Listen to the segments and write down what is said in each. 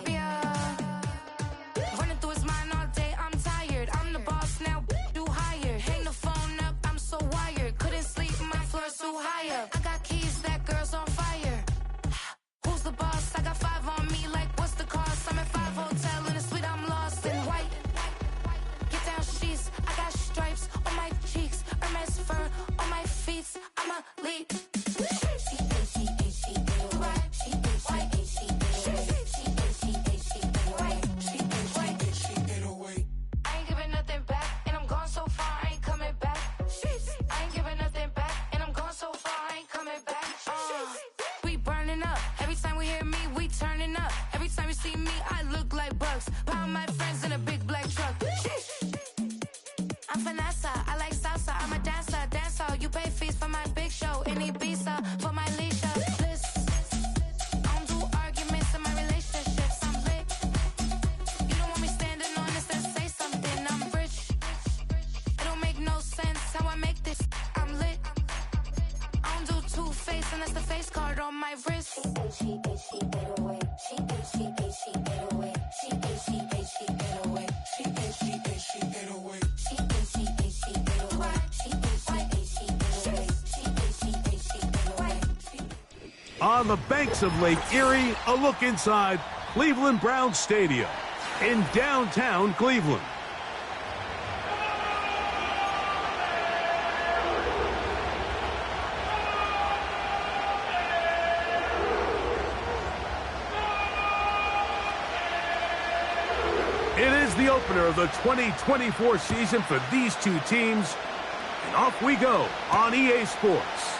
Yeah. Running through his mind all day, I'm tired. I'm the boss now, do higher. Hang the phone up, I'm so wired. Couldn't sleep, my floor's too higher. I got keys, that girl's on fire. Who's the boss? I got 5 on me, like what's the cost? I'm at 5 hotel in a suite, I'm lost in white. Get down sheets, I got stripes on my cheeks, Hermes fur on my feet. I'm a lead. On the banks of Lake Erie, a look inside Cleveland Browns Stadium in downtown Cleveland. It is the opener of the 2024 season for these two teams, and off we go on EA Sports.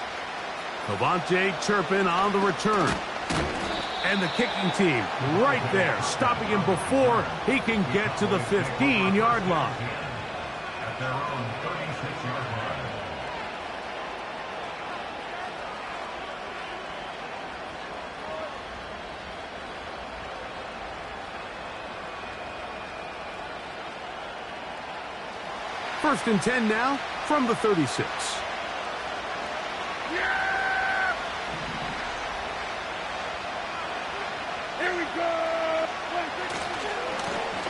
Cavante Turpin on the return. And the kicking team right there, stopping him before he can get to the 15-yard line. At their own 36-yard line. First and 10 now from the 36.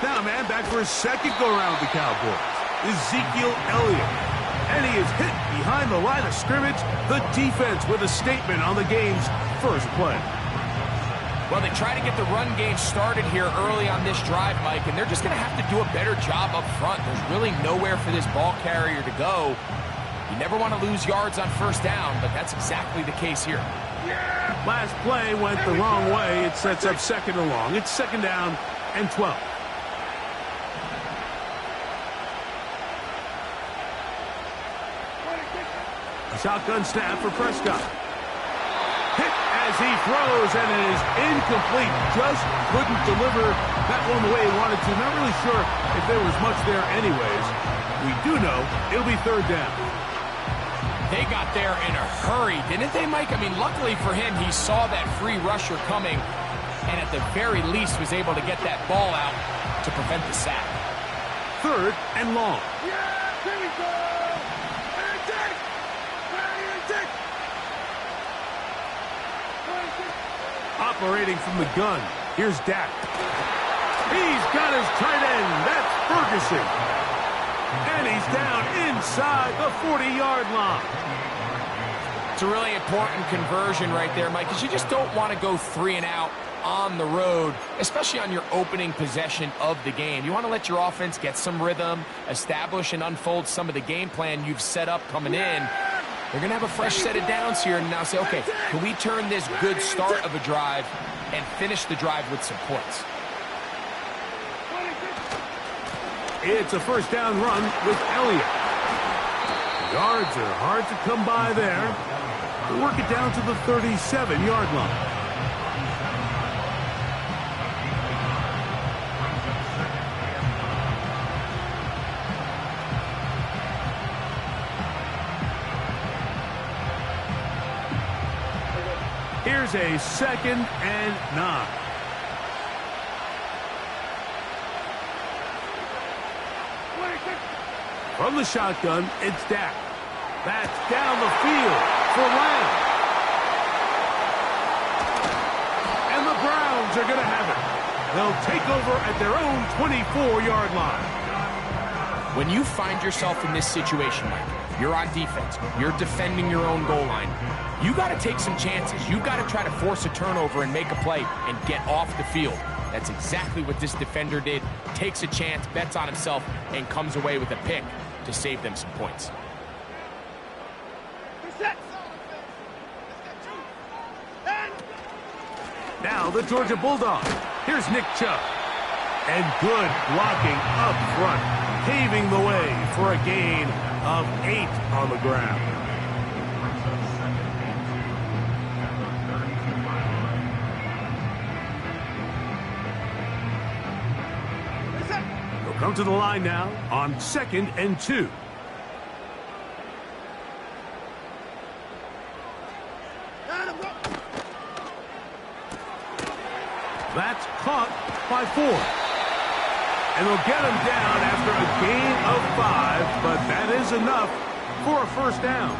Now, man, back for his second go-around with the Cowboys. Ezekiel Elliott. And he is hit behind the line of scrimmage. The defense with a statement on the game's first play. Well, they try to get the run game started here early on this drive, Mike, and they're just going to have to do a better job up front. There's really nowhere for this ball carrier to go. You never want to lose yards on first down, but that's exactly the case here. Last play went the wrong way. It sets up second and long. It's second down and 12. A shotgun snap for Prescott. Hit as he throws, and it is incomplete. Just couldn't deliver that one the way he wanted to. Not really sure if there was much there anyways. We do know it'll be third down. They got there in a hurry, didn't they, Mike? I mean, luckily for him, he saw that free rusher coming, and at the very least was able to get that ball out to prevent the sack. Third and long. Here we go! Operating from the gun, here's Dak. He's got his tight end. That's Ferguson. And he's down inside the 40-yard line. It's a really important conversion right there, Mike, because you just don't want to go 3 and out on the road, especially on your opening possession of the game. You want to let your offense get some rhythm, establish and unfold some of the game plan you've set up coming in. They're going to have a fresh set of downs here and now say, okay, can we turn this good start of a drive and finish the drive with some points? It's a first down run with Elliott. Yards are hard to come by there. They work it down to the 37-yard line. Here's a second and 9. From the shotgun, it's Dak. That's down the field for Lamb. are going to have it. They'll take over at their own 24-yard line. When you find yourself in this situation, Mike, you're on defense, you're defending your own goal line, you got to take some chances. You got to try to force a turnover and make a play and get off the field. That's exactly what this defender did. Takes a chance, bets on himself, and comes away with a pick to save them some points. Now the Georgia Bulldogs. Here's Nick Chubb. And good blocking up front, paving the way for a gain of 8 on the ground. They'll come to the line now on 2nd and 2. That's caught by 4. And they'll get him down after a gain of 5, but that is enough for a first down.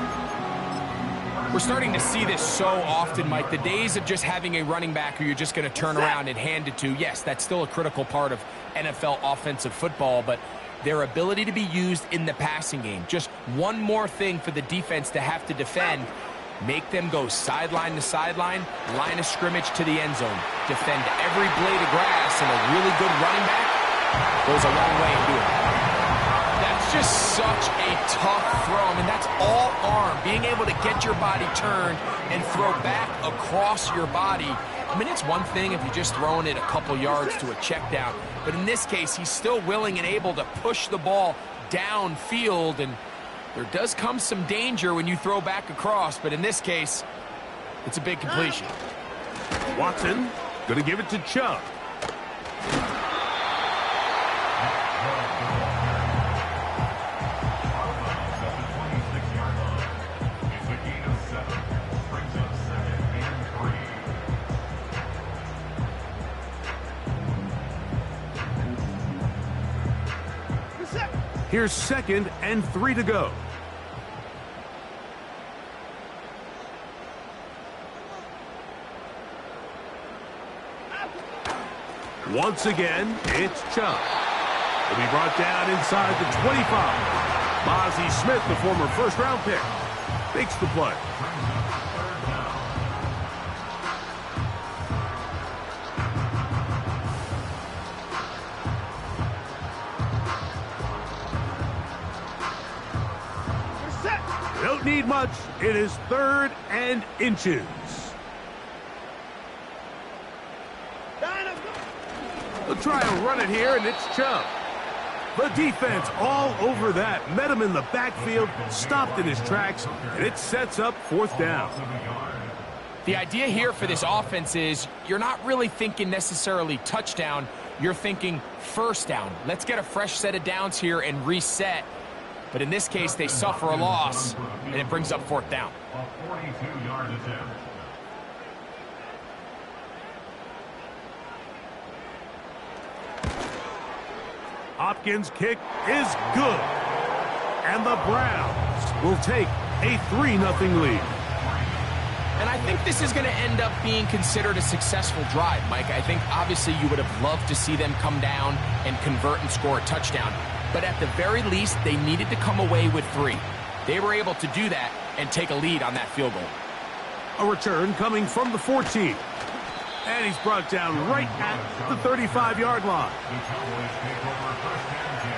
We're starting to see this so often, Mike. The days of just having a running back who you're just going to turn around and hand it to, yes, that's still a critical part of NFL offensive football, but their ability to be used in the passing game, just one more thing for the defense to have to defend. Make them go sideline to sideline, line of scrimmage to the end zone. Defend every blade of grass, and a really good running back goes a long way in doing it. That's just such a tough throw. I mean, that's all arm. Being able to get your body turned and throw back across your body. I mean, it's one thing if you're just throwing it a couple yards to a check down. But in this case, he's still willing and able to push the ball downfield, and there does come some danger when you throw back across, but in this case, it's a big completion. Watson going to give it to Chubb. Here's 2nd and 3 to go. Once again, it's Chubb. He'll be brought down inside the 25. Mozzie Smith, the former first-round pick, makes the play. Don't need much. It is 3rd and inches. They'll try and run it here, and it's Chubb. The defense all over that. Met him in the backfield, stopped in his tracks, and it sets up 4th down. The idea here for this offense is you're not really thinking necessarily touchdown. You're thinking first down. Let's get a fresh set of downs here and reset. But in this case, they suffer a loss, and it brings up 4th down. A 42-yard attempt. Hopkins' kick is good. And the Browns will take a 3-0 lead. And I think this is going to end up being considered a successful drive, Mike. I think obviously you would have loved to see them come down and convert and score a touchdown. But at the very least, they needed to come away with 3. They were able to do that and take a lead on that field goal. A return coming from the 14. And he's brought down right at the 35-yard line. The Cowboys take over 1st and 10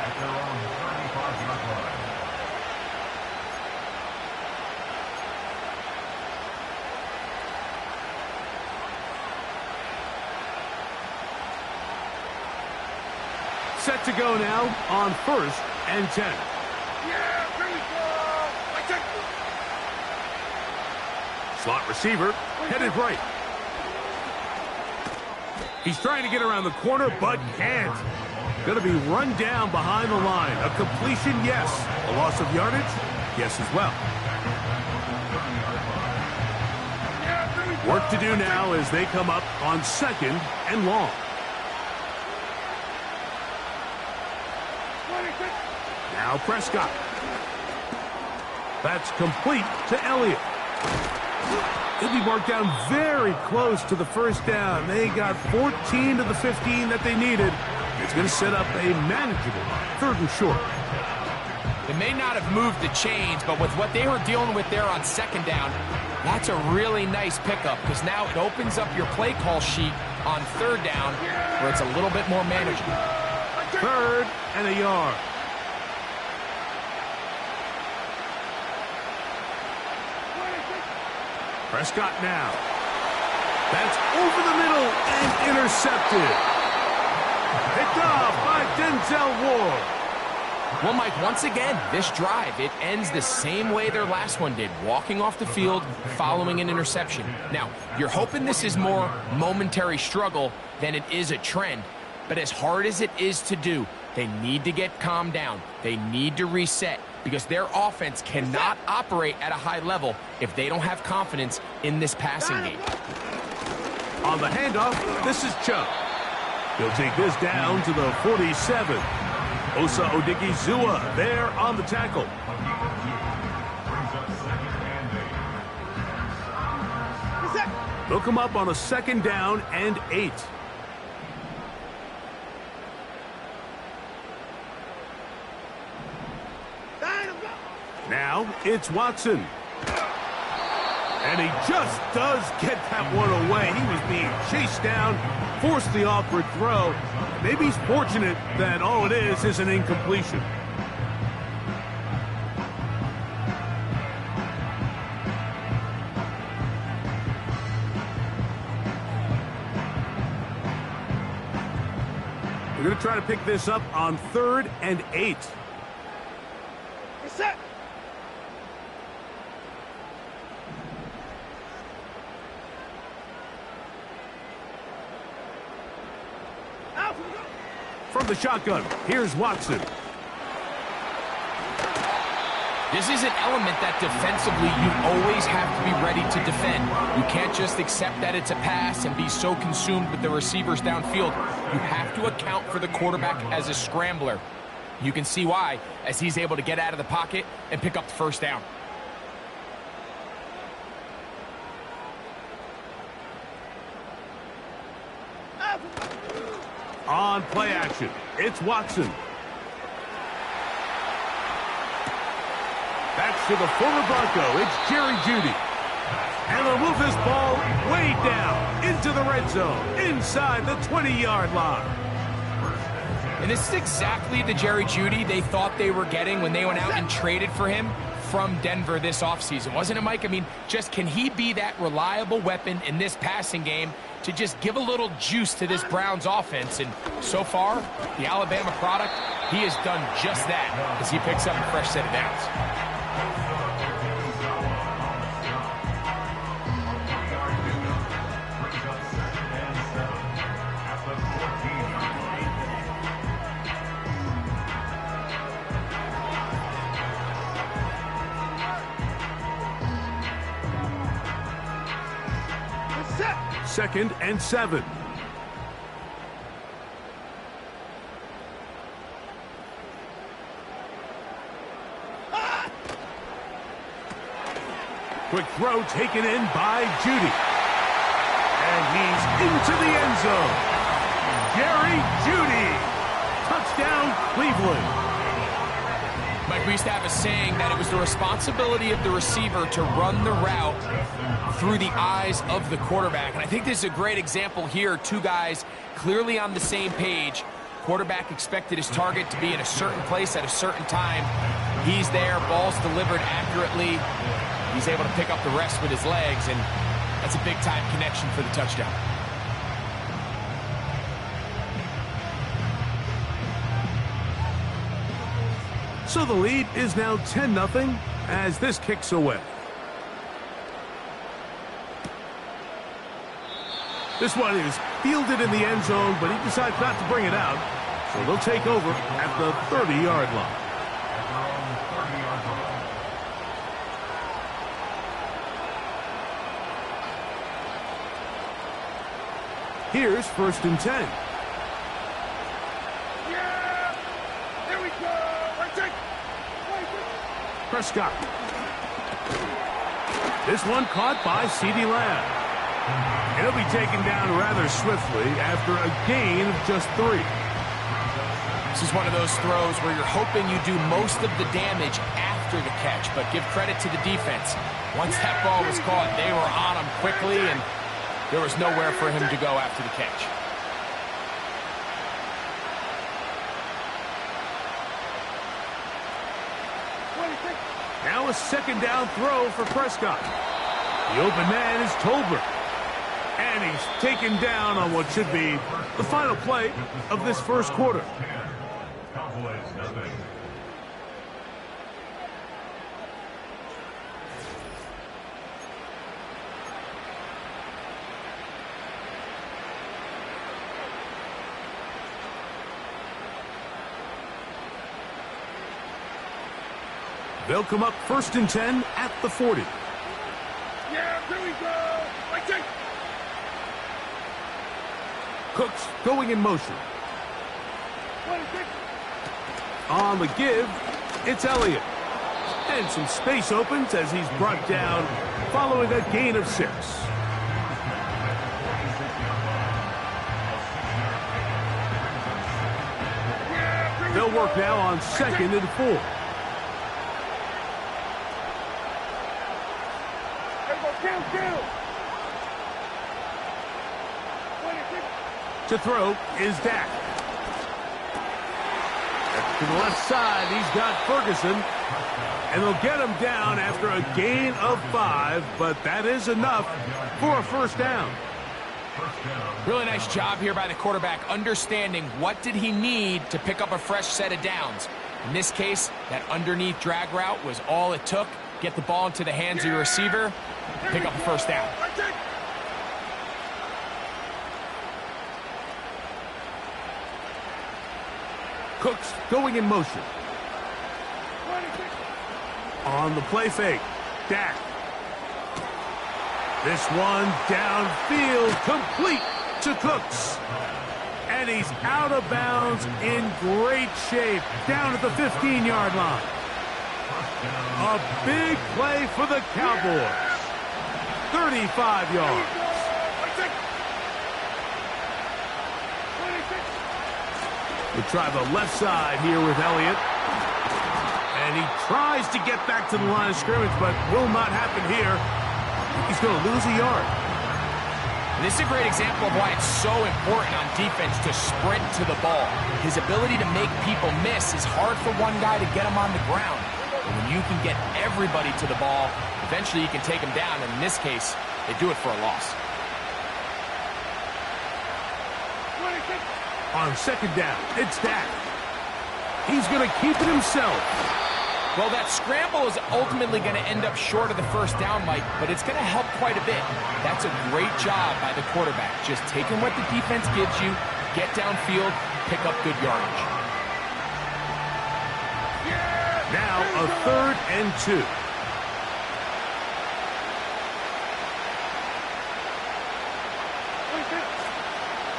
at their own 35-yard line. Set to go now on 1st and 10. Yeah, here we go. Slot receiver headed right. He's trying to get around the corner, but can't. Going to be run down behind the line. A completion, yes. A loss of yardage, yes as well. Work to do now as they come up on 2nd and long. Now Prescott. That's complete to Elliott. He'll be marked down very close to the first down. They got 14 to the 15 that they needed. It's going to set up a manageable 3rd and short. They may not have moved the chains, but with what they were dealing with there on 2nd down, that's a really nice pickup because now it opens up your play call sheet on 3rd down where it's a little bit more manageable. 3rd and a yard. Prescott now. That's over the middle and intercepted. Picked off by Denzel Ward. Well, Mike, once again, this drive, it ends the same way their last one did, walking off the field, following an interception. Now, you're hoping this is more momentary struggle than it is a trend, but as hard as it is to do, they need to get calmed down. They need to reset because their offense cannot operate at a high level if they don't have confidence in this passing game. On the handoff, this is Chubb. He'll take this down to the 47. Osa Odigizua there on the tackle. They'll come up on a 2nd down and 8. Now it's Watson. And he just does get that one away. He was being chased down, forced the awkward throw. Maybe he's fortunate that all it is an incompletion. We're going to try to pick this up on 3rd and 8. Reset. From the shotgun, here's Watson. This is an element that defensively you always have to be ready to defend. You can't just accept that it's a pass and be so consumed with the receivers downfield. You have to account for the quarterback as a scrambler. You can see why as he's able to get out of the pocket and pick up the 1st down. On play action, it's Watson. That's to the former Bronco. It's Jerry Jeudy. And they'll move this ball way down into the red zone, inside the 20-yard line. And this is exactly the Jerry Jeudy they thought they were getting when they went out and traded for him from Denver this offseason. Wasn't it, Mike? I mean, just can he be that reliable weapon in this passing game to just give a little juice to this Browns offense? And so far, the Alabama product, he has done just that as he picks up a fresh set of downs. Second and 7. Quick throw taken in by Jeudy. And he's into the end zone. Jerry Jeudy. Touchdown, Cleveland. Mike, we used to have a saying that it was the responsibility of the receiver to run the route through the eyes of the quarterback. And I think this is a great example here. Two guys clearly on the same page. Quarterback expected his target to be in a certain place at a certain time. He's there, ball's delivered accurately. He's able to pick up the rest with his legs, and that's a big-time connection for the touchdown. So the lead is now 10-0 as this kicks away. This one is fielded in the end zone, but he decides not to bring it out. So they'll take over at the 30-yard line. Here's 1st and 10. Yeah! Here we go! Prescott. This one caught by CeeDee Lamb. He'll be taken down rather swiftly after a gain of just 3. This is one of those throws where you're hoping you do most of the damage after the catch, but give credit to the defense. Once that ball was caught, they were on him quickly, and there was nowhere for him to go after the catch. Now a second down throw for Prescott. The open man is Tolbert. And he's taken down on what should be the final play of this first quarter. Cowboys nothing. They'll come up 1st and 10 at the 40. Yeah, here we go. Like that. Cooks going in motion. On the give, it's Elliott. And some space opens as he's brought down following a gain of 6. They'll work now on 2nd and 4. To throw is Dak. To the left side, he's got Ferguson. And they'll get him down after a gain of 5, but that is enough for a first down. Really nice job here by the quarterback, understanding what did he need to pick up a fresh set of downs. In this case, that underneath drag route was all it took. Get the ball into the hands of your receiver, pick up a first down. Cooks going in motion. On the play fake, Dak. This one downfield, complete to Cooks. And he's out of bounds in great shape, down at the 15-yard line. A big play for the Cowboys. 35 yards. We try the left side here with Elliott. And he tries to get back to the line of scrimmage, but will not happen here. He's going to lose a yard. This is a great example of why it's so important on defense to sprint to the ball. His ability to make people miss is hard for one guy to get him on the ground. And when you can get everybody to the ball, eventually you can take him down. And in this case, they do it for a loss. On 2nd down, it's Dak. He's going to keep it himself. Well, that scramble is ultimately going to end up short of the first down, Mike, but it's going to help quite a bit. That's a great job by the quarterback. Just taking what the defense gives you, get downfield, pick up good yardage. Now a 3rd and 2.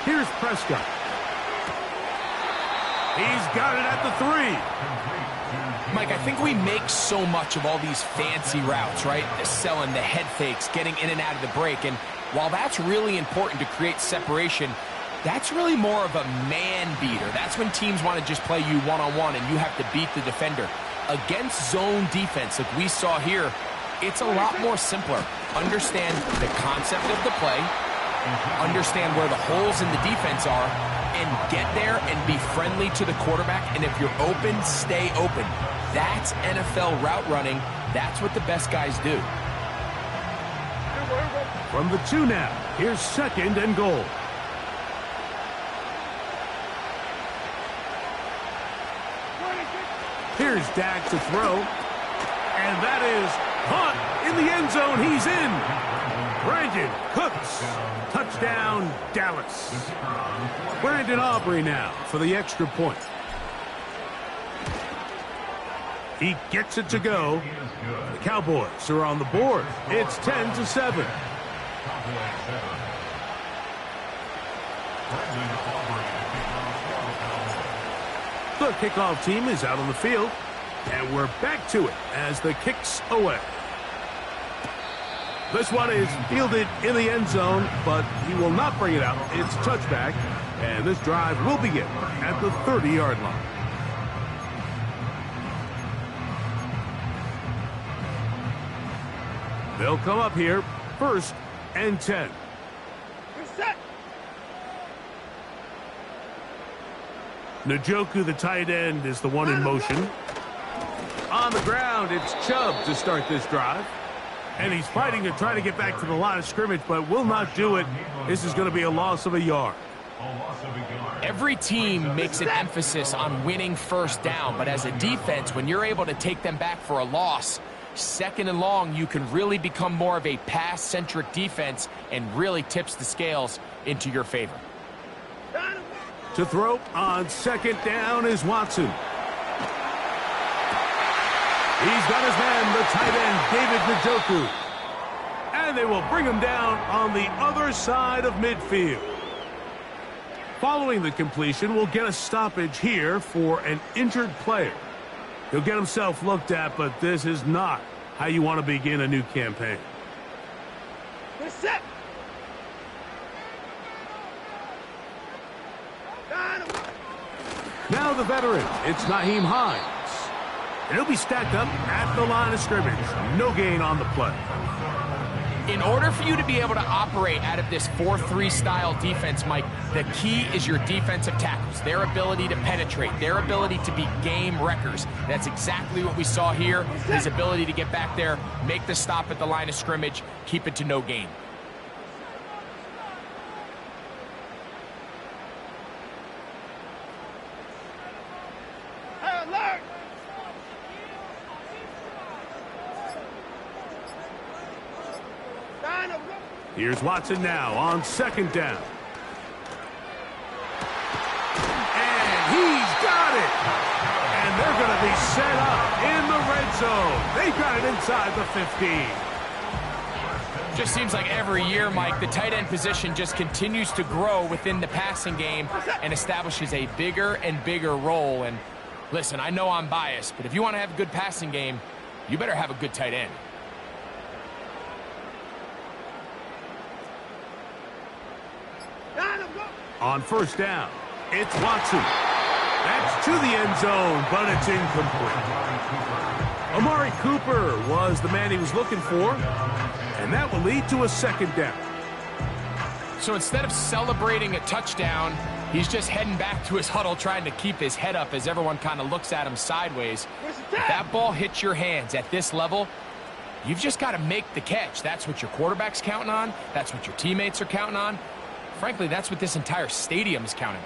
Here's Prescott. He's got it at the 3. Mike, I think we make so much of all these fancy routes, right? Selling the head fakes, getting in and out of the break. And while that's really important to create separation, that's really more of a man beater. That's when teams want to just play you one-on-one and you have to beat the defender. Against zone defense, like we saw here, it's a lot more simpler. Understand the concept of the play, understand where the holes in the defense are, and get there and be friendly to the quarterback. And if you're open, stay open. That's NFL route running. That's what the best guys do. From the 2 now, here's 2nd and goal. Here's Dak to throw. And that is caught in the end zone. He's in. Brandon Cooks. Touchdown, Dallas. Brandon Aubrey now for the extra point. He gets it to go. The Cowboys are on the board. It's 10-7. The kickoff team is out on the field. And we're back to it as the kick's away. This one is fielded in the end zone, but he will not bring it out. It's touchback, and this drive will begin at the 30-yard line. They'll come up here, 1st and 10. Njoku, the tight end, is the one in motion. On the ground, it's Chubb to start this drive. And he's fighting to try to get back to the line of scrimmage, but will not do it. This is going to be a loss of a yard. Every team makes an emphasis on winning first down, but as a defense, when you're able to take them back for a loss, 2nd and long, you can really become more of a pass-centric defense and really tips the scales into your favor. To throw on 2nd down is Watson. He's got his man, the tight end, David Njoku. And they will bring him down on the other side of midfield. Following the completion, we'll get a stoppage here for an injured player. He'll get himself looked at, but this is not how you want to begin a new campaign. We're set. Now the veteran, it's Nyheim Hines. And he'll be stacked up at the line of scrimmage. No gain on the play. In order for you to be able to operate out of this 4-3 style defense, Mike, the key is your defensive tackles, their ability to penetrate, their ability to be game wreckers. That's exactly what we saw here, his ability to get back there, make the stop at the line of scrimmage, keep it to no gain. Here's Watson now on 2nd down. And he's got it. And they're going to be set up in the red zone. They've got it inside the 15. Just seems like every year, Mike, the tight end position just continues to grow within the passing game and establishes a bigger and bigger role. And listen, I know I'm biased, but if you want to have a good passing game, you better have a good tight end. On 1st down, it's Watson. That's to the end zone, but it's incomplete. Amari Cooper was the man he was looking for, and that will lead to a 2nd down. So instead of celebrating a touchdown, he's just heading back to his huddle trying to keep his head up as everyone kind of looks at him sideways. If that ball hits your hands at this level, you've just got to make the catch. That's what your quarterback's counting on. That's what your teammates are counting on. Frankly, that's what this entire stadium is counting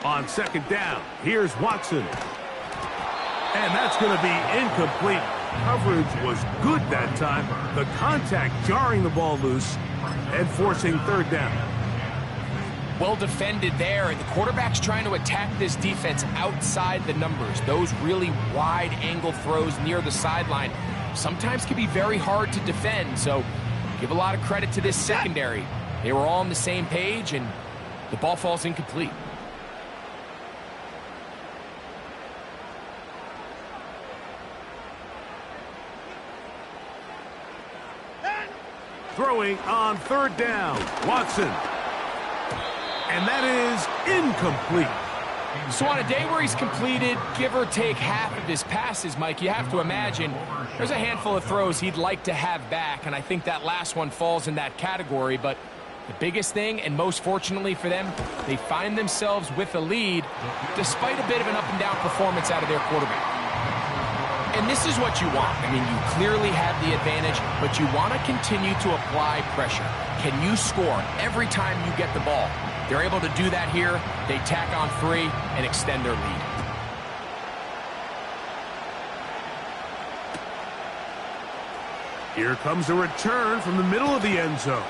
on. On 2nd down, here's Watson. And that's going to be incomplete. Coverage was good that time. The contact jarring the ball loose and forcing 3rd down. Well defended there, and the quarterback's trying to attack this defense outside the numbers. Those really wide angle throws near the sideline sometimes can be very hard to defend, so give a lot of credit to this secondary. They were all on the same page, and the ball falls incomplete. Throwing on 3rd down, Watson. And that is incomplete. So on a day where he's completed, give or take half of his passes, Mike, you have to imagine there's a handful of throws he'd like to have back, and I think that last one falls in that category. But the biggest thing, and most fortunately for them, they find themselves with a lead despite a bit of an up-and-down performance out of their quarterback. And this is what you want. I mean, you clearly have the advantage, but you want to continue to apply pressure. Can you score every time you get the ball? They're able to do that here. They tack on 3 and extend their lead. Here comes a return from the middle of the end zone.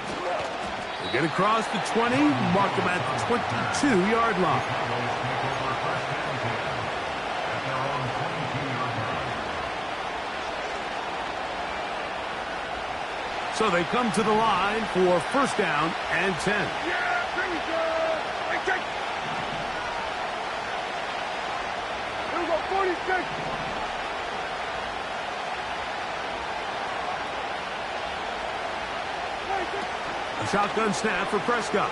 They get across the 20, mark them at the 22-yard line. So they come to the line for 1st down and 10. Yeah, there we go. Hey, take. Here we go, 46. A shotgun snap for Prescott.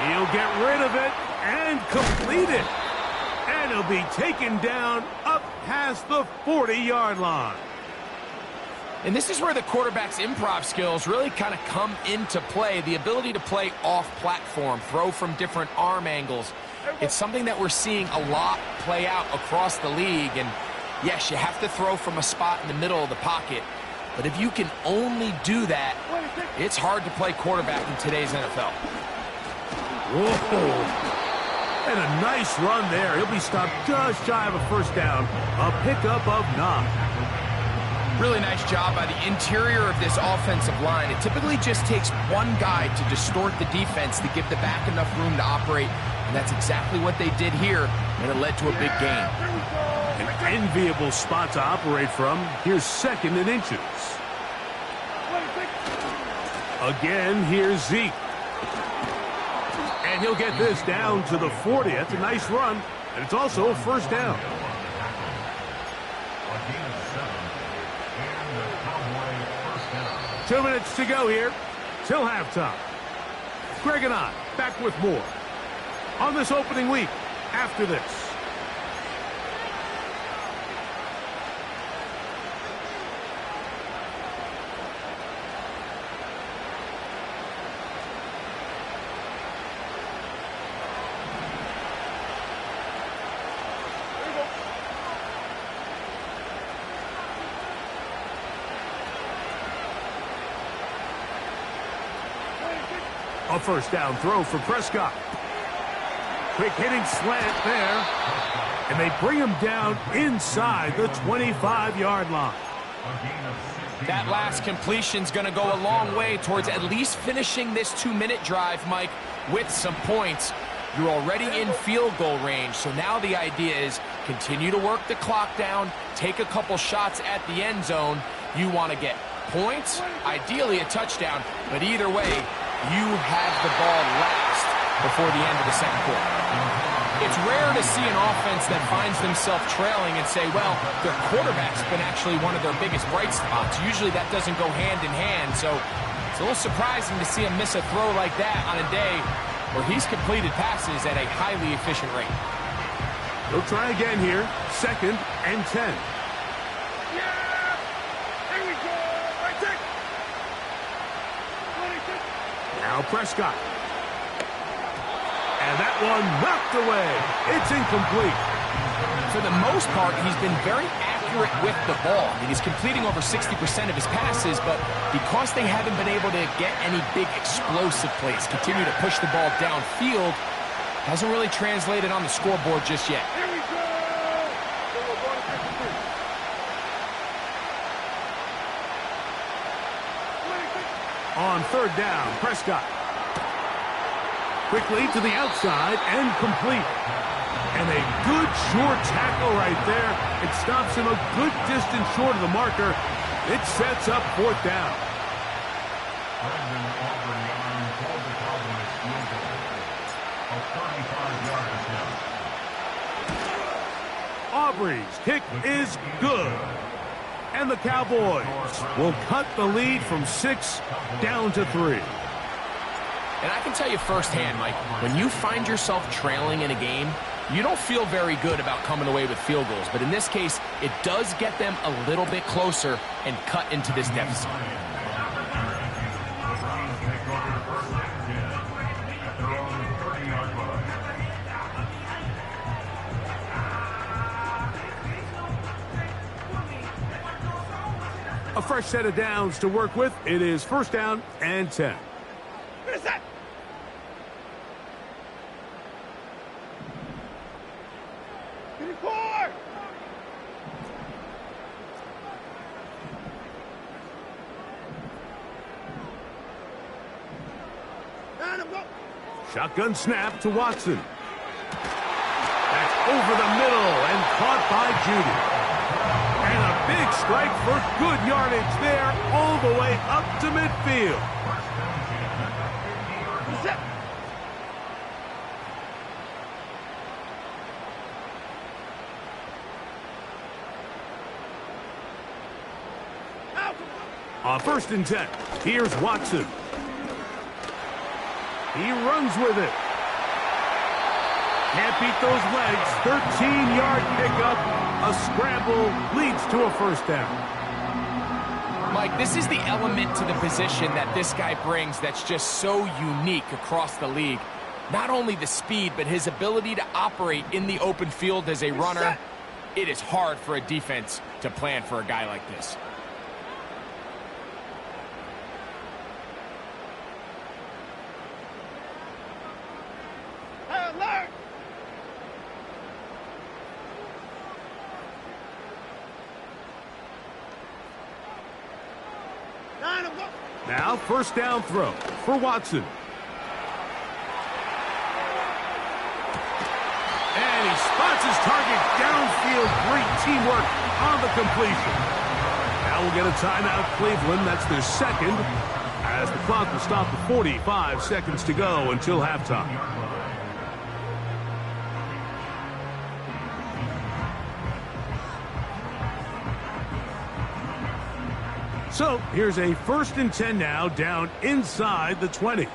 He'll get rid of it and complete it. And he'll be taken down up past the 40-yard line. And this is where the quarterback's improv skills really kind of come into play. The ability to play off-platform, throw from different arm angles. It's something that we're seeing a lot play out across the league. And yes, you have to throw from a spot in the middle of the pocket. But if you can only do that, it's hard to play quarterback in today's NFL. Whoa. And a nice run there. He'll be stopped just shy of a first down. A pickup of 9. Really nice job by the interior of this offensive line. It typically just takes one guy to distort the defense to give the back enough room to operate. And that's exactly what they did here, and it led to a big gain. An enviable spot to operate from. Here's 2nd and inches. Again, here's Zeke. And he'll get this down to the 40. That's a nice run, and it's also a first down. A gain of 7. And the Cowboy first down. 2 minutes to go here till halftime. Greg and I back with more on this opening week after this. A first down throw for Prescott. Quick hitting slant there. And they bring him down inside the 25-yard line. That last completion's going to go a long way towards at least finishing this 2-minute drive, Mike, with some points. You're already in field goal range, so now the idea is continue to work the clock down, take a couple shots at the end zone. You want to get points, ideally a touchdown, but either way, you have the ball last before the end of the second quarter. It's rare to see an offense that finds themselves trailing and say, well, their quarterback's been actually one of their biggest bright spots. Usually that doesn't go hand in hand, so it's a little surprising to see him miss a throw like that on a day where he's completed passes at a highly efficient rate. They'll try again here, 2nd and 10. Yeah! Here we go! Right there! 26. Now Prescott. And that one knocked away. It's incomplete. For the most part, he's been very accurate with the ball. I mean, he's completing over 60% of his passes, but because they haven't been able to get any big explosive plays, continue to push the ball downfield, hasn't really translated on the scoreboard just yet. Here we go! So we're going to 56. On 3rd down, Prescott. Quickly to the outside and complete. And a good short tackle right there. It stops him a good distance short of the marker. It sets up 4th down. Brandon Aubrey on called the Cowboys field goal. A 35-yard attempt. Aubrey's kick is good. And the Cowboys will cut the lead from 6 down to 3. And I can tell you firsthand, Mike, when you find yourself trailing in a game, you don't feel very good about coming away with field goals. But in this case, it does get them a little bit closer and cut into this deficit. A fresh set of downs to work with. It is 1st down and 10. What is that? Give me 4! And I'm going. Shotgun snap to Watson. That's over the middle and caught by Judy. And a big strike for good yardage there all the way up to midfield. What's that? Out. On 1st and 10, here's Watson. He runs with it. Can't beat those legs. 13-yard pickup. A scramble leads to a first down. Mike, this is the element to the position that this guy brings that's just so unique across the league. Not only the speed, but his ability to operate in the open field as a runner. It is hard for a defense to plan for a guy like this. Now, first down throw for Watson. And he spots his target downfield. Great teamwork on the completion. Now we'll get a timeout, Cleveland. That's their second, as the clock will stop at 45 seconds to go until halftime. So, here's a 1st and 10 now, down inside the 20.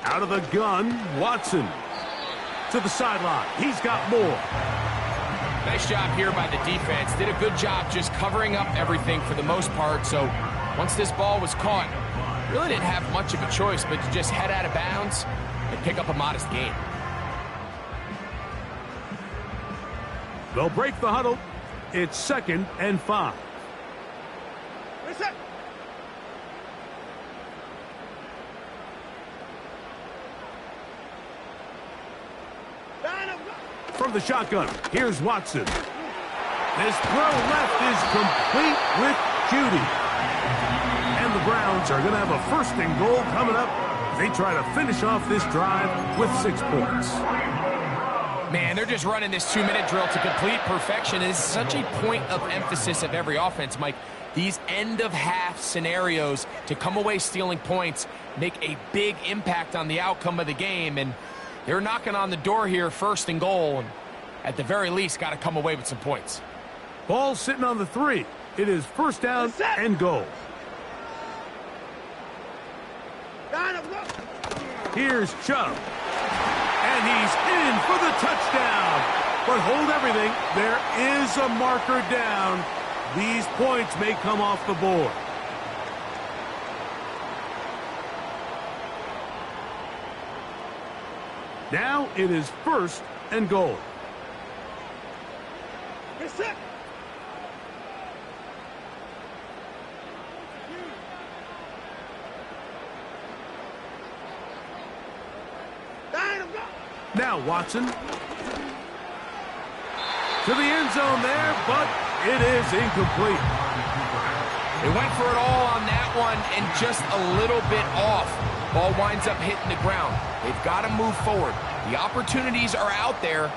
Out of the gun, Watson. To the sideline. He's got more. Nice job here by the defense. Did a good job just covering up everything for the most part. So, once this ball was caught, really didn't have much of a choice but to just head out of bounds and pick up a modest gain. They'll break the huddle. It's 2nd and 5. From the shotgun, here's Watson. This throw left is complete with Judy. And the Browns are going to have a 1st and goal coming up. They try to finish off this drive with 6 points. Man, they're just running this 2-minute drill to complete perfection. It is such a point of emphasis of every offense, Mike. These end-of-half scenarios to come away stealing points make a big impact on the outcome of the game. And they're knocking on the door here, 1st and goal. And at the very least, got to come away with some points. Ball sitting on the 3. It is 1st down and goal. Here's Chubb. And he's in for the touchdown. But hold everything. There is a marker down. These points may come off the board. Now it is 1st and goal. Now Watson. To the end zone there, but it is incomplete. They went for it all on that one and just a little bit off. Ball winds up hitting the ground. They've got to move forward. The opportunities are out there.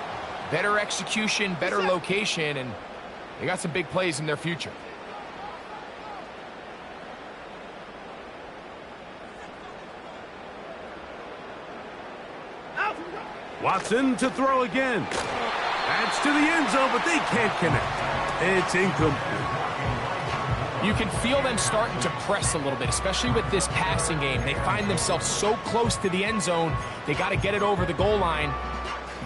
Better execution, better location, and they got some big plays in their future. Watson to throw again. That's to the end zone, but they can't connect. It's incomplete. You can feel them starting to press a little bit, especially with this passing game. They find themselves so close to the end zone, they got to get it over the goal line.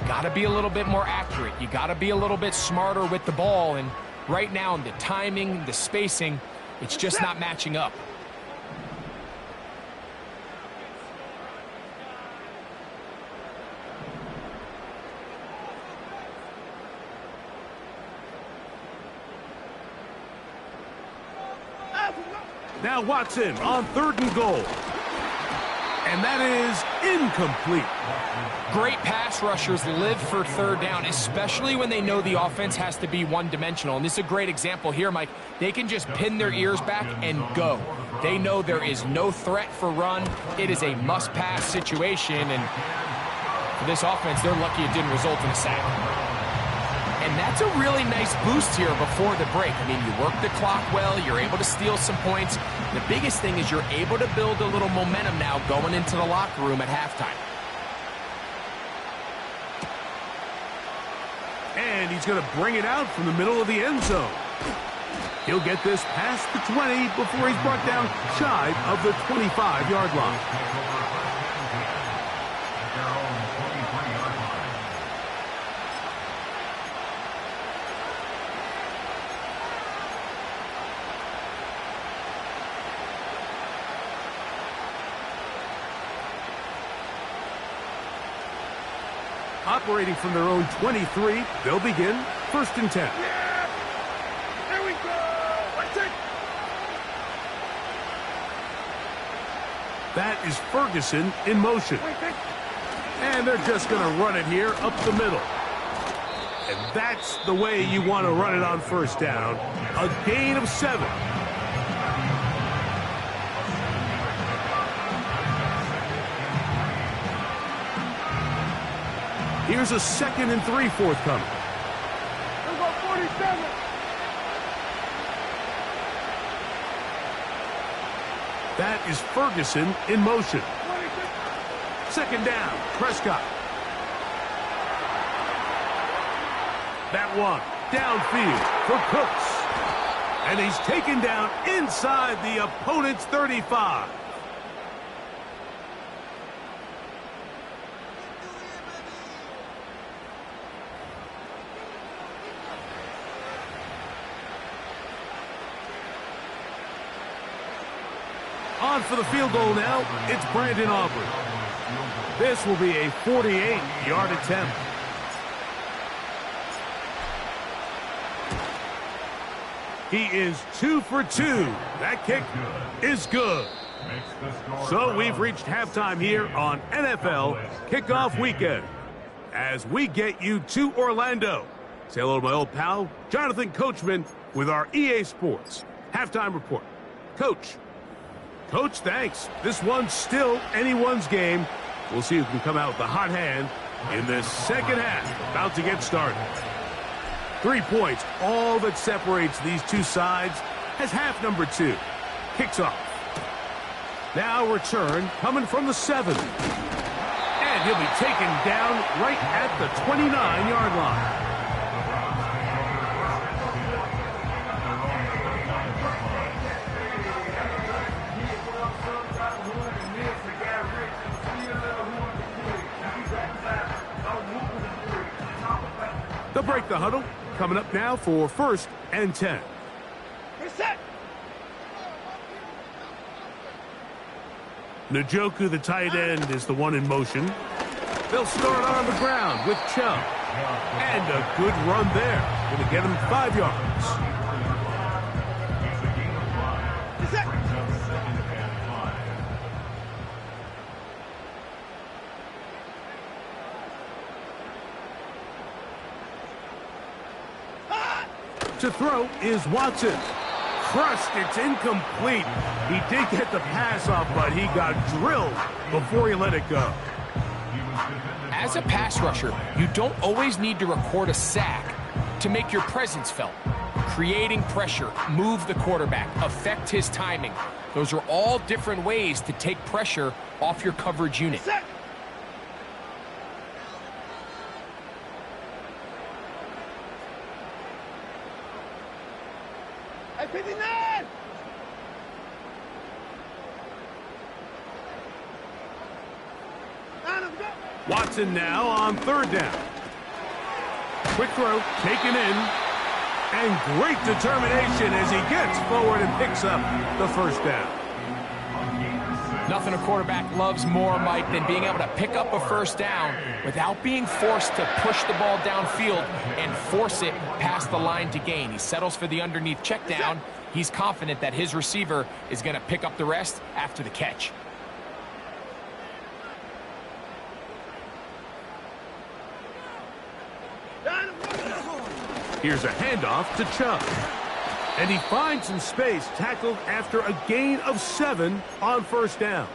You got to be a little bit more accurate. You got to be a little bit smarter with the ball. And right now, the timing, the spacing, it's just not matching up. Now Watson on 3rd and goal. And that is incomplete. Great pass rushers live for 3rd down, especially when they know the offense has to be one-dimensional. And this is a great example here, Mike. They can just pin their ears back and go. They know there is no threat for run. It is a must-pass situation. And for this offense, they're lucky it didn't result in a sack. And that's a really nice boost here before the break. I mean, you work the clock well, you're able to steal some points. The biggest thing is you're able to build a little momentum now going into the locker room at halftime. And he's going to bring it out from the middle of the end zone. He'll get this past the 20 before he's brought down shy of the 25-yard line. Operating from their own 23, they'll begin 1st and 10. Yeah! There we go! Let's take. That is Ferguson in motion. And they're just going to run it here up the middle. And that's the way you want to run it on 1st down. A gain of 7. Here's a 2nd and 3 forthcoming. Let's go 47. That is Ferguson in motion. 2nd down, Prescott. That one downfield for Cooks. And he's taken down inside the opponent's 35. On for the field goal now, it's Brandon Aubrey. This will be a 48-yard attempt. He is 2 for 2. That kick is good. So we've reached halftime here on NFL Kickoff Weekend. As we get you to Orlando. Say hello to my old pal, Jonathan Coachman, with our EA Sports Halftime Report. Coach, thanks. This one's still anyone's game. We'll see who can come out with the hot hand in this second half. About to get started. 3 points, all that separates these two sides, as half number 2 kicks off. Now return coming from the 7. And he'll be taken down right at the 29-yard line. They'll break the huddle. Coming up now for 1st and 10. Reset. Njoku, the tight end, is the one in motion. They'll start on the ground with Chubb. And a good run there. Going to get him 5 yards. Reset. To throw is Watson. Crushed, it's incomplete. He did get the pass off, but he got drilled before he let it go. As a pass rusher, you don't always need to record a sack to make your presence felt. Creating pressure, move the quarterback, affect his timing. Those are all different ways to take pressure off your coverage unit. Reset. At 59. Watson now on 3rd down. Quick throw, taken in. And great determination as he gets forward and picks up the 1st down. Nothing a quarterback loves more, Mike, than being able to pick up a 1st down without being forced to push the ball downfield and force it past the line to gain. He settles for the underneath check down. He's confident that his receiver is going to pick up the rest after the catch. Here's a handoff to Chubb. And he finds some space, tackled after a gain of 7 on 1st down.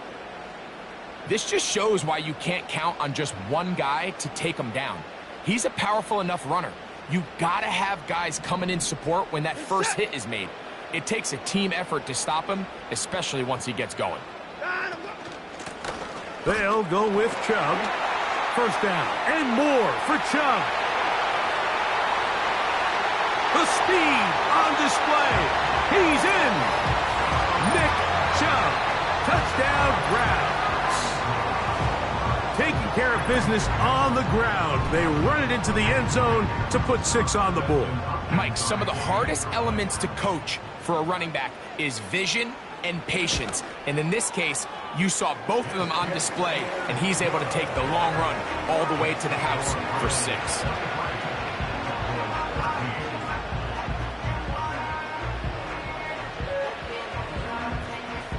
This just shows why you can't count on just one guy to take him down. He's a powerful enough runner. You gotta have guys coming in support when that first hit is made. It takes a team effort to stop him, especially once he gets going. They'll go with Chubb. 1st down and more for Chubb. The speed on display. He's in. Nick Chubb. Touchdown Browns. Taking care of business on the ground. They run it into the end zone to put 6 on the board. Mike, some of the hardest elements to coach for a running back is vision and patience. And in this case, you saw both of them on display, and he's able to take the long run all the way to the house for 6.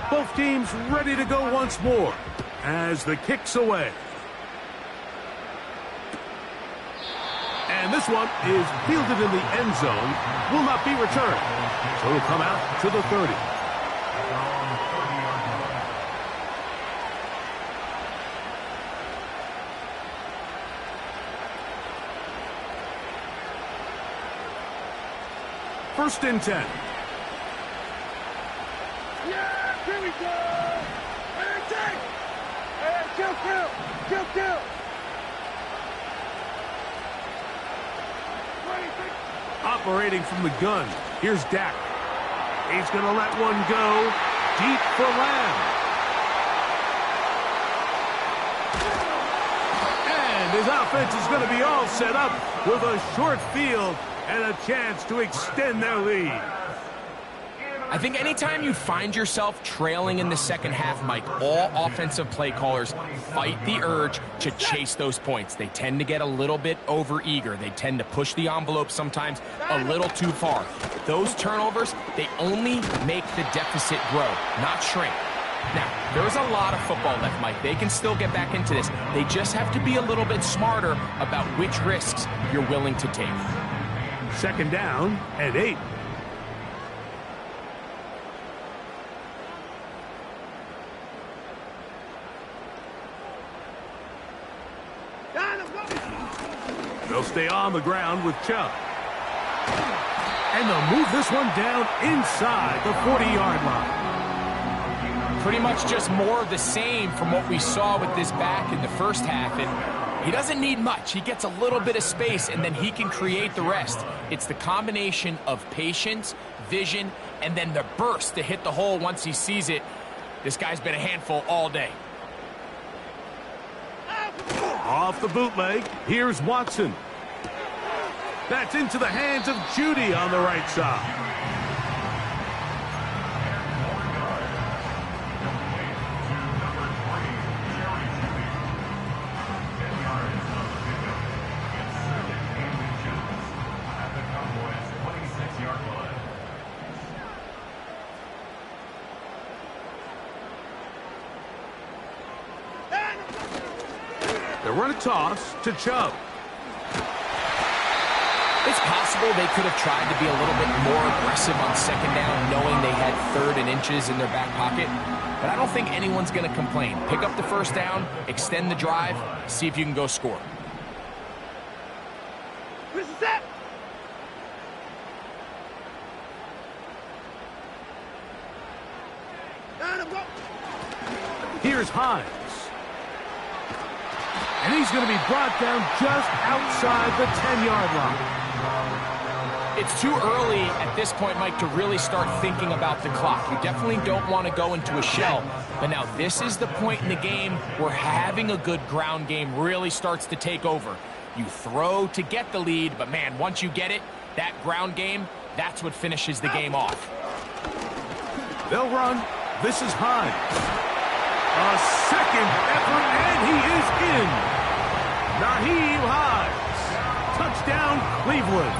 Both teams ready to go once more as the kick's away. And this one is fielded in the end zone, will not be returned. So it'll come out to the 30. First and 10. Yeah, here we go. Hey, take. Hey, kill. Operating from the gun, here's Dak. He's going to let one go deep for Lamb. And his offense is going to be all set up with a short field and a chance to extend their lead. I think anytime you find yourself trailing in the second half, Mike, all offensive play callers fight the urge to chase those points. They tend to get a little bit overeager. They tend to push the envelope sometimes a little too far. Those turnovers, they only make the deficit grow, not shrink. Now, there's a lot of football left, Mike. They can still get back into this. They just have to be a little bit smarter about which risks you're willing to take. Second down and 8. They'll stay on the ground with Chubb. And they'll move this one down inside the 40-yard line. Pretty much just more of the same from what we saw with this back in the first half. And he doesn't need much. He gets a little bit of space, and then he can create the rest. It's the combination of patience, vision, and then the burst to hit the hole once he sees it. This guy's been a handful all day. Off the bootleg, here's Watson. That's into the hands of Judy on the right side. They run a toss to Chubb. It's possible they could have tried to be a little bit more aggressive on second down, knowing they had 3rd and inches in their back pocket. But I don't think anyone's going to complain. Pick up the first down, extend the drive, see if you can go score. Where's the set? Here's Hines. And he's going to be brought down just outside the 10-yard line. It's too early at this point, Mike, to really start thinking about the clock. You definitely don't want to go into a shell. But now this is the point in the game where having a good ground game really starts to take over. You throw to get the lead, but man, once you get it, that ground game, that's what finishes the game off. They'll run. This is Hines. A second effort, and he is in. Naheem Hines. Touchdown, Cleveland.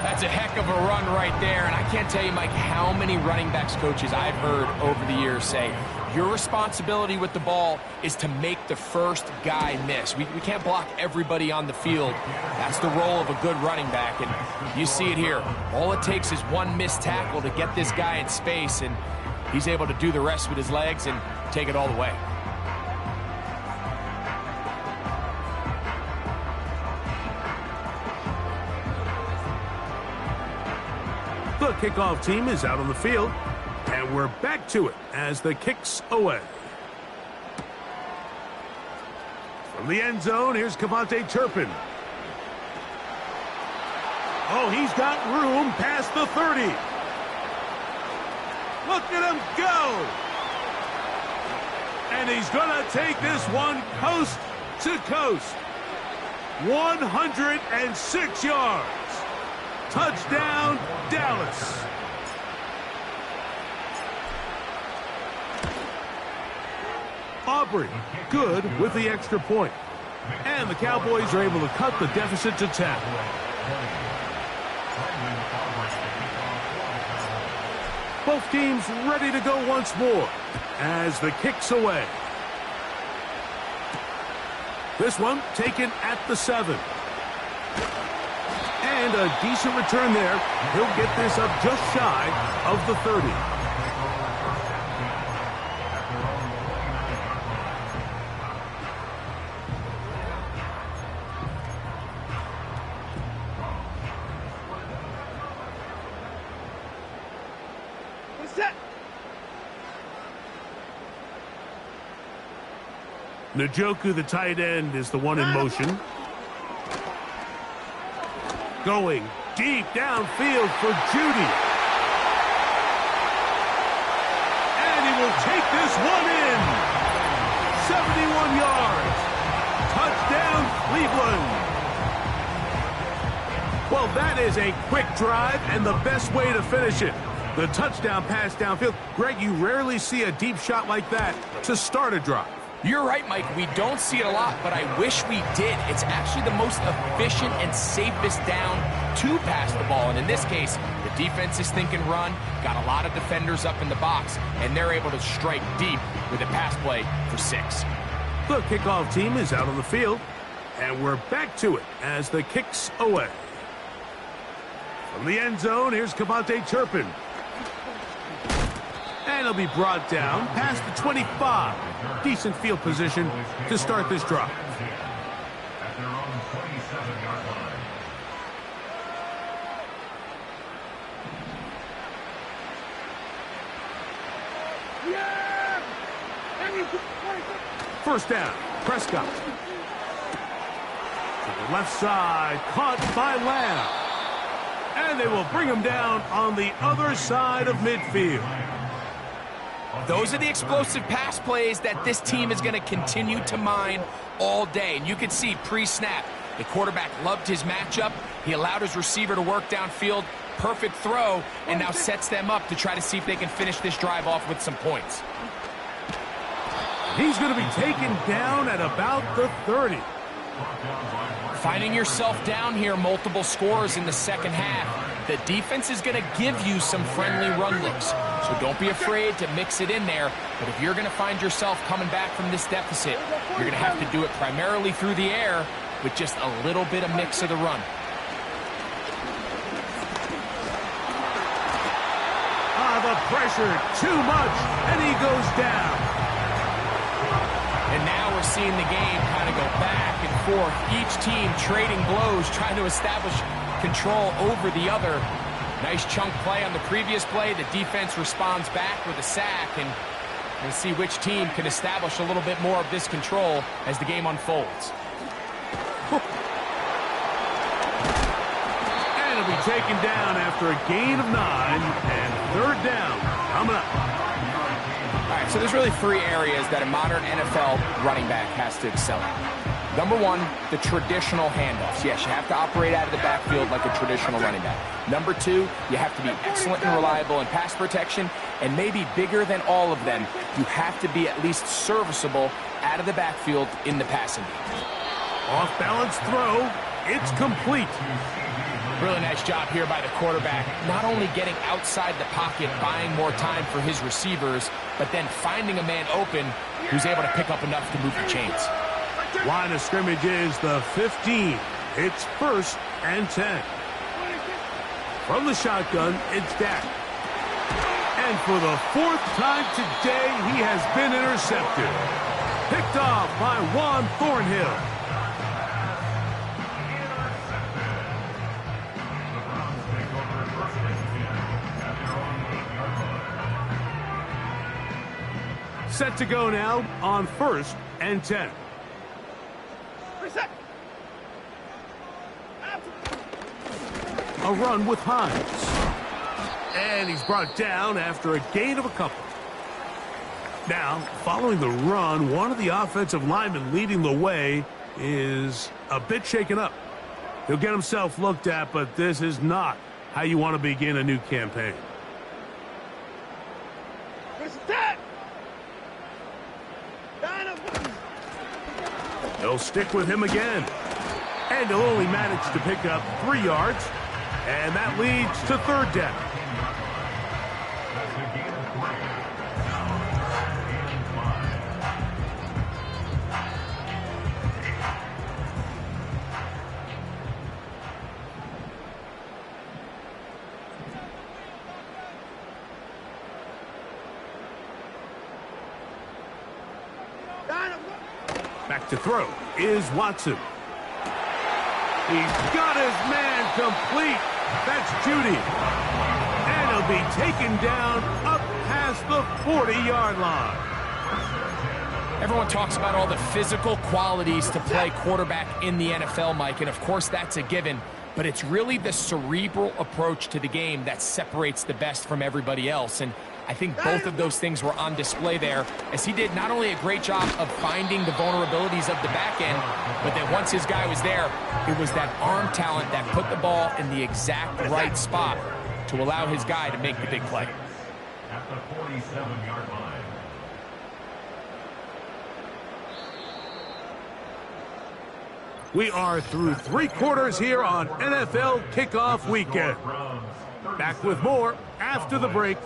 That's a heck of a run right there, and I can't tell you, Mike, how many running backs coaches I've heard over the years say, your responsibility with the ball is to make the first guy miss. We can't block everybody on the field. That's the role of a good running back, and you see it here. All it takes is one missed tackle to get this guy in space, and he's able to do the rest with his legs and take it all the way. The kickoff team is out on the field, and we're back to it as the kick's away. From the end zone, here's Cavante Turpin. Oh, he's got room past the 30. Look at him go. And he's going to take this one coast to coast. 106 yards. Touchdown, Dallas. Aubrey, good with the extra point. And the Cowboys are able to cut the deficit to 10. Both teams ready to go once more as the kick's away. This one taken at the 7. And a decent return there. He'll get this up just shy of the 30. Njoku, the tight end, is the one in motion. Going deep downfield for Judy. And he will take this one in. 71 yards. Touchdown, Cleveland. Well, that is a quick drive and the best way to finish it. The touchdown pass downfield. Greg, you rarely see a deep shot like that to start a drive. You're right, Mike. We don't see it a lot, but I wish we did. It's actually the most efficient and safest down to pass the ball. And in this case, the defense is thinking run, got a lot of defenders up in the box, and they're able to strike deep with a pass play for 6. The kickoff team is out on the field, and we're back to it as the kick's away. From the end zone, here's Cavante Turpin. And he'll be brought down past the 25. Decent field position to start this drive. At their own 27-yard line. First down, Prescott. To the left side, caught by Lamb. And they will bring him down on the other side of midfield. Those are the explosive pass plays that this team is going to continue to mine all day. And you can see pre-snap, the quarterback loved his matchup. He allowed his receiver to work downfield. Perfect throw, and now sets them up to try to see if they can finish this drive off with some points. He's going to be taken down at about the 30. Finding yourself down here, multiple scores in the second half. The defense is going to give you some friendly run looks, so don't be afraid to mix it in there. But if you're going to find yourself coming back from this deficit, you're going to have to do it primarily through the air with just a little bit of mix of the run. The pressure, too much, and he goes down. And now we're seeing the game kind of go back and forth. Each team trading blows, trying to establish control over the other. Nice chunk play on the previous play. The defense responds back with a sack, and we'll see which team can establish a little bit more of this control as the game unfolds. And he'll be taken down after a gain of 9, and third down coming up. All right, so there's really 3 areas that a modern NFL running back has to excel at. Number 1, the traditional handoffs. Yes, you have to operate out of the backfield like a traditional running back. Number 2, you have to be excellent and reliable in pass protection, and maybe bigger than all of them, you have to be at least serviceable out of the backfield in the passing game. Off-balance throw, it's complete. Really nice job here by the quarterback, not only getting outside the pocket, buying more time for his receivers, but then finding a man open who's able to pick up enough to move the chains. Line of scrimmage is the 15. It's 1st and 10. From the shotgun, it's Dak. And for the 4th time today, he has been intercepted. Picked off by Juan Thornhill. Set to go now on 1st and 10. A run with Hines. And he's brought down after a gain of a couple. Now, following the run, one of the offensive linemen leading the way is a bit shaken up. He'll get himself looked at, but this is not how you want to begin a new campaign. They'll stick with him again. And he'll only manage to pick up 3 yards. And that leads to third down. Back to throw is Watson. He's got his man complete. That's Judy. And he'll be taken down up past the 40-yard line. Everyone talks about all the physical qualities to play quarterback in the NFL, Mike, and of course that's a given. But it's really the cerebral approach to the game that separates the best from everybody else. And I think both of those things were on display there, as he did not only a great job of finding the vulnerabilities of the back end, but then once his guy was there, it was that arm talent that put the ball in the exact right spot to allow his guy to make the big play. At the 47-yard line. We are through 3 quarters here on NFL Kickoff Weekend. Back with more after the break.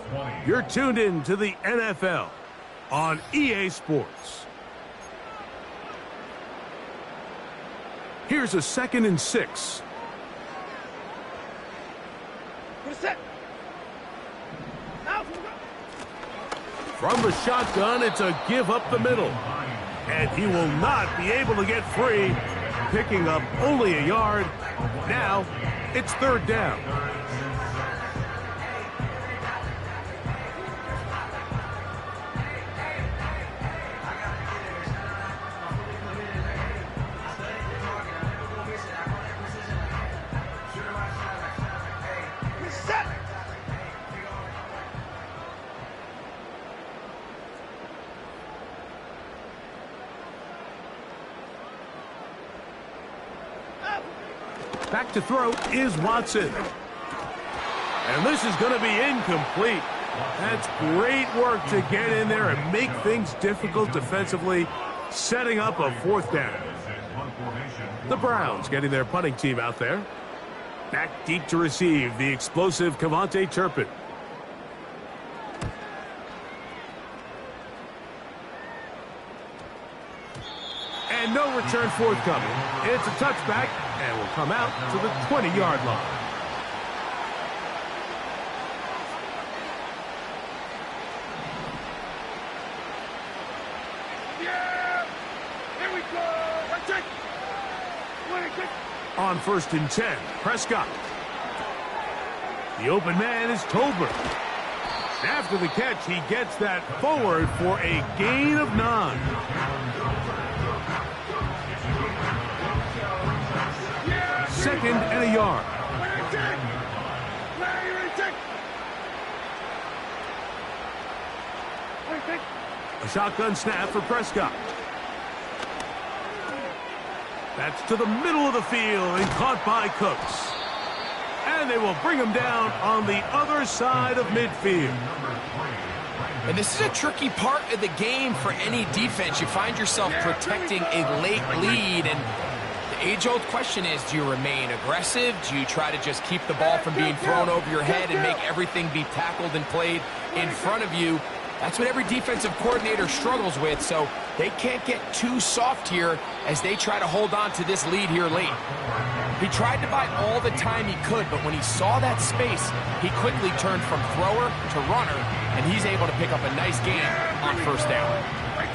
You're tuned in to the NFL on EA Sports. Here's a 2nd and 6. From the shotgun, it's a give up the middle. And he will not be able to get free, picking up only a yard. Now, it's third down. Back to throw is Watson. And this is going to be incomplete. That's great work to get in there and make things difficult defensively, setting up a 4th down. The Browns getting their punting team out there. Back deep to receive, the explosive Cavante Turpin. And no return forthcoming. It's a touchback, and will come out to the 20-yard line. Yeah! Here we go! Right check! On 1st and 10, Prescott. The open man is Tolbert. After the catch, he gets that forward for a gain of 9. Second and a yard. A shotgun snap for Prescott. That's to the middle of the field and caught by Cooks. And they will bring him down on the other side of midfield. And this is a tricky part of the game for any defense. You find yourself protecting a late lead, and the age-old question is, do you remain aggressive? Do you try to just keep the ball from being thrown over your head and make everything be tackled and played in front of you? That's what every defensive coordinator struggles with, so they can't get too soft here as they try to hold on to this lead here late. He tried to buy all the time he could, but when he saw that space, he quickly turned from thrower to runner, and he's able to pick up a nice gain on 1st down.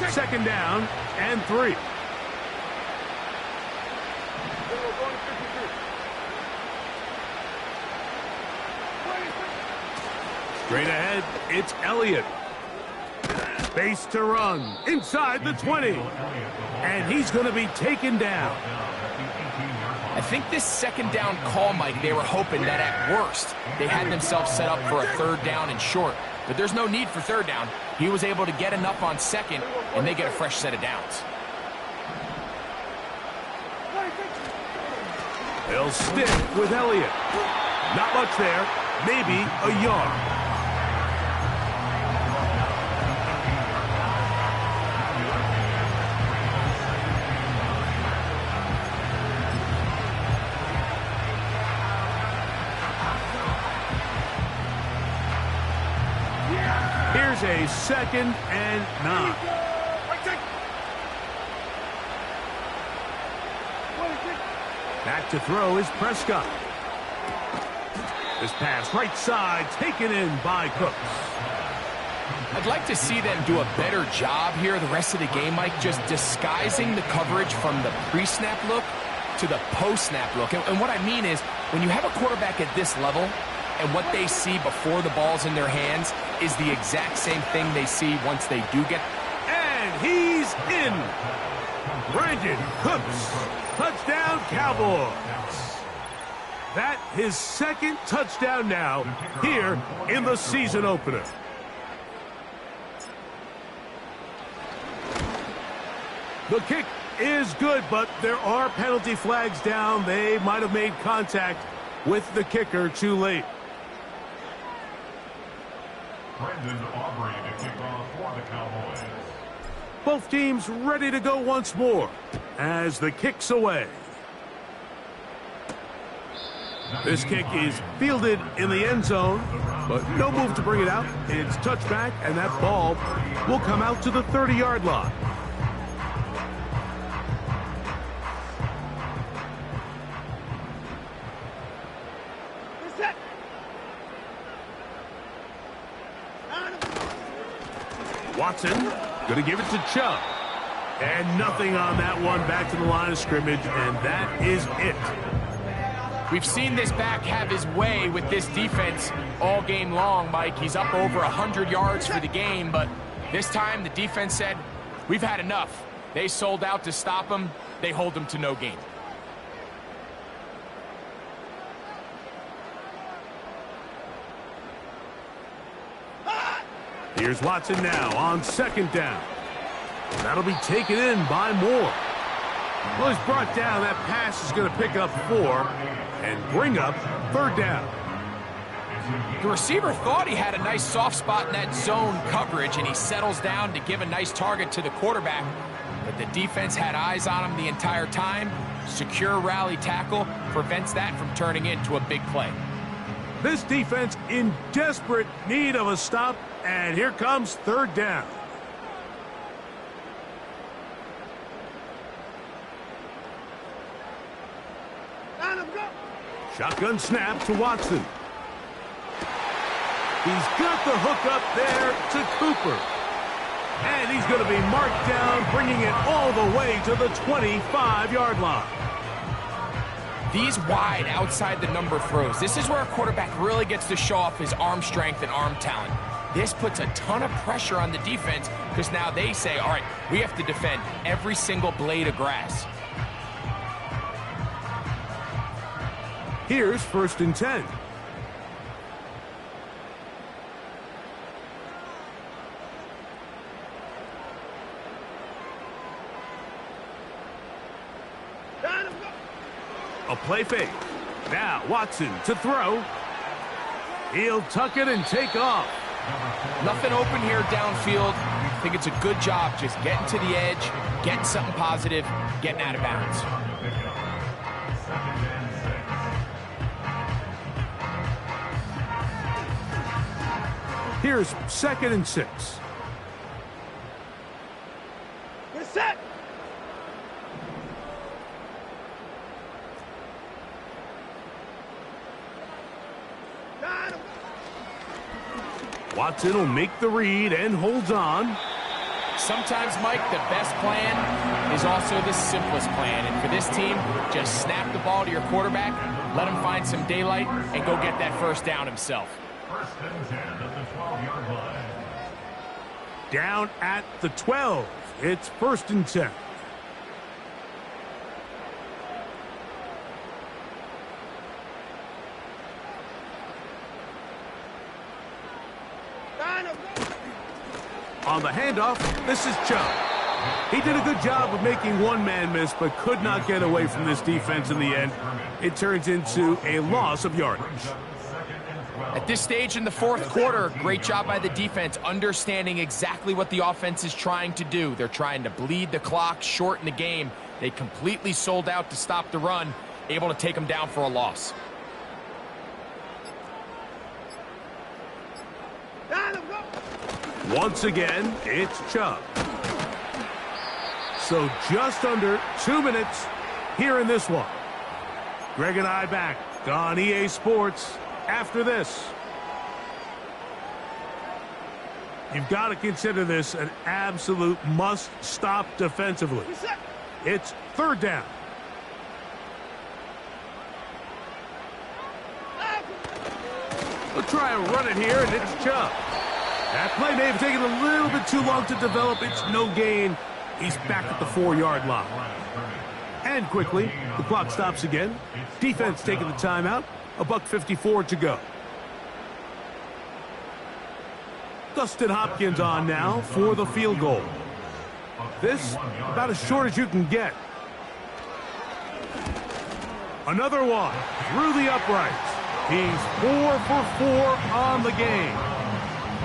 2nd down and 3. Straight ahead, it's Elliott. Base to run inside the 20. And he's going to be taken down. I think this second down call, Mike, they were hoping that at worst they had themselves set up for a third down and short. But there's no need for third down. He was able to get enough on second, and they get a fresh set of downs. They'll stick with Elliott. Not much there. Maybe a yard. Here's a 2nd and 9. Back to throw is Prescott. This pass right side taken in by Cooks. I'd like to see them do a better job here the rest of the game, Mike, just disguising the coverage from the pre-snap look to the post-snap look. And what I mean is, when you have a quarterback at this level, and what they see before the ball's in their hands is the exact same thing they see once they do get. And he's in. Brandon Cooks. Touchdown, Cowboys. That his 2nd touchdown now here in the season opener. The kick is good, but there are penalty flags down. They might have made contact with the kicker too late. Brendan Aubrey to kick off for the Cowboys. Both teams ready to go once more as the kick's away. This kick is fielded in the end zone, but no move to bring it out. It's touchback, and that ball will come out to the 30-yard line. Watson going to give it to Chubb. And nothing on that one, back to the line of scrimmage, and that is it. We've seen this back have his way with this defense all game long, Mike. He's up over 100 yards for the game, but this time the defense said, we've had enough. They sold out to stop him. They hold him to no gain. Here's Watson now on 2nd down. That'll be taken in by Moore. Well, he's brought down. That pass is going to pick up 4 and bring up 3rd down. The receiver thought he had a nice soft spot in that zone coverage, and he settles down to give a nice target to the quarterback. But the defense had eyes on him the entire time. Secure rally tackle prevents that from turning into a big play. This defense in desperate need of a stop, and here comes 3rd down. Shotgun snap to Watson. He's got the hook up there to Cooper. And he's going to be marked down, bringing it all the way to the 25-yard line. These wide, outside the number throws. This is where a quarterback really gets to show off his arm strength and arm talent. This puts a ton of pressure on the defense because now they say, all right, we have to defend every single blade of grass. Here's 1st and 10. A play fake. Now Watson to throw. He'll tuck it and take off. Nothing open here downfield. I think it's a good job just getting to the edge, getting something positive, getting out of bounds. Here's 2nd and 6. We're set. Watson will make the read and holds on. Sometimes, Mike, the best plan is also the simplest plan. And for this team, just snap the ball to your quarterback, let him find some daylight, and go get that 1st down himself. 1st and 10 at the 12-yard line. Down at the 12. It's 1st and 10. On the handoff, this is Chubb. He did a good job of making one man miss, but could not get away from this defense in the end. It turns into a loss of yardage. At this stage in the fourth quarter, great job by the defense, understanding exactly what the offense is trying to do. They're trying to bleed the clock, shorten the game. They completely sold out to stop the run, able to take them down for a loss. Once again, it's Chubb. So just under 2 minutes here in this one. Greg and I back on EA Sports after this. You've got to consider this an absolute must-stop defensively. It's third down. They'll try and run it here, and it's Chubb. That play may have taken a little bit too long to develop. It's no gain. He's back at the 4-yard line. And quickly, the clock stops again. Defense taking the timeout. $1:54 to go. Dustin Hopkins on now for the field goal. This about as short as you can get. Another one through the uprights. He's 4 for 4 on the game.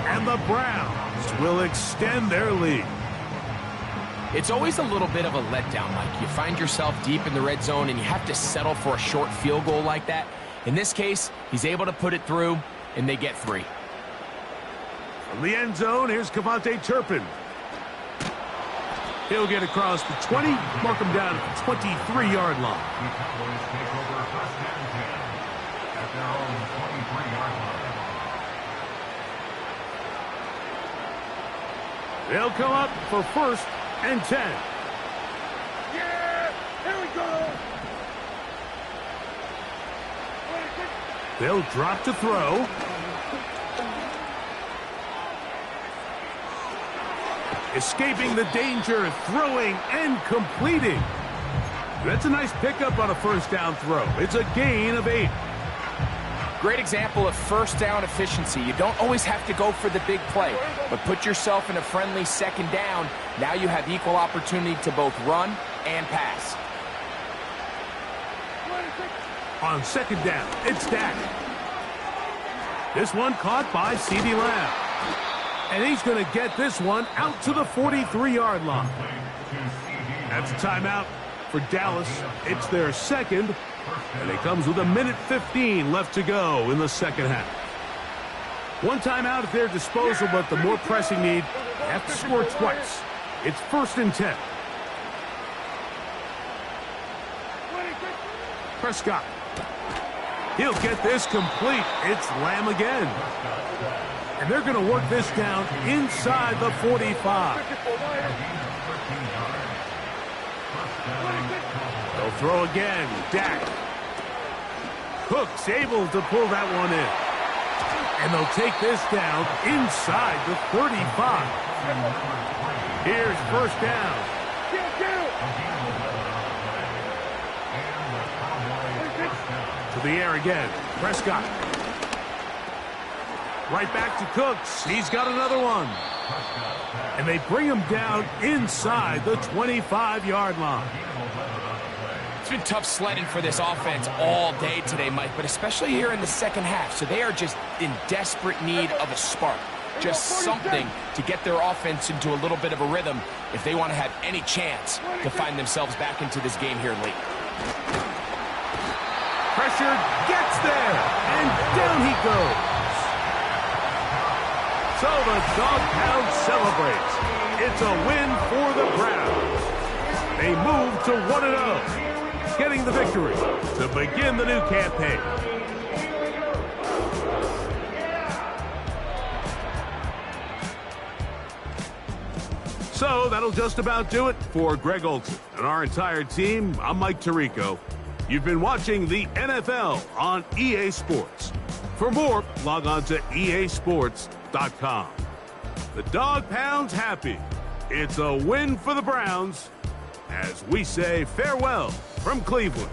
And the Browns will extend their lead. It's always a little bit of a letdown, Mike. You find yourself deep in the red zone and you have to settle for a short field goal like that. In this case, he's able to put it through, and they get 3. From the end zone, here's Cavante Turpin. He'll get across the 20, mark him down at the 23-yard line. The Cowboys take over first and 10 at their own 23-yard line. They'll come up for first and 10. Yeah! Here we go! They'll drop to throw. Escaping the danger, throwing and completing. That's a nice pickup on a first down throw. It's a gain of 8. Great example of first down efficiency. You don't always have to go for the big play, but put yourself in a friendly second down. Now you have equal opportunity to both run and pass. On second down, it's Dak. This one caught by CeeDee Lamb. And he's going to get this one out to the 43-yard line. That's a timeout for Dallas. It's their second, and it comes with 1:15 left to go in the second half. One timeout at their disposal, but the more pressing need, they have to score twice. It's first and 10. Prescott. He'll get this complete. It's Lamb again. And they're going to work this down inside the 45. They'll throw again. Dak. Cook's able to pull that one in. And they'll take this down inside the 35. Here's first down. To the air again. Prescott. Right back to Cooks. He's got another one. And they bring him down inside the 25-yard line. It's been tough sledding for this offense all day today, Mike, but especially here in the second half. So they are just in desperate need of a spark. Just something to get their offense into a little bit of a rhythm if they want to have any chance to find themselves back into this game here late. Pressure gets there, and down he goes. So the Dog Pound celebrates. It's a win for the Browns. They move to 1-0, getting the victory to begin the new campaign. So that'll just about do it for Greg Olson and our entire team. I'm Mike Tirico. You've been watching the NFL on EA Sports. For more, log on to easports.com. The Dog Pound's happy. It's a win for the Browns as we say farewell from Cleveland.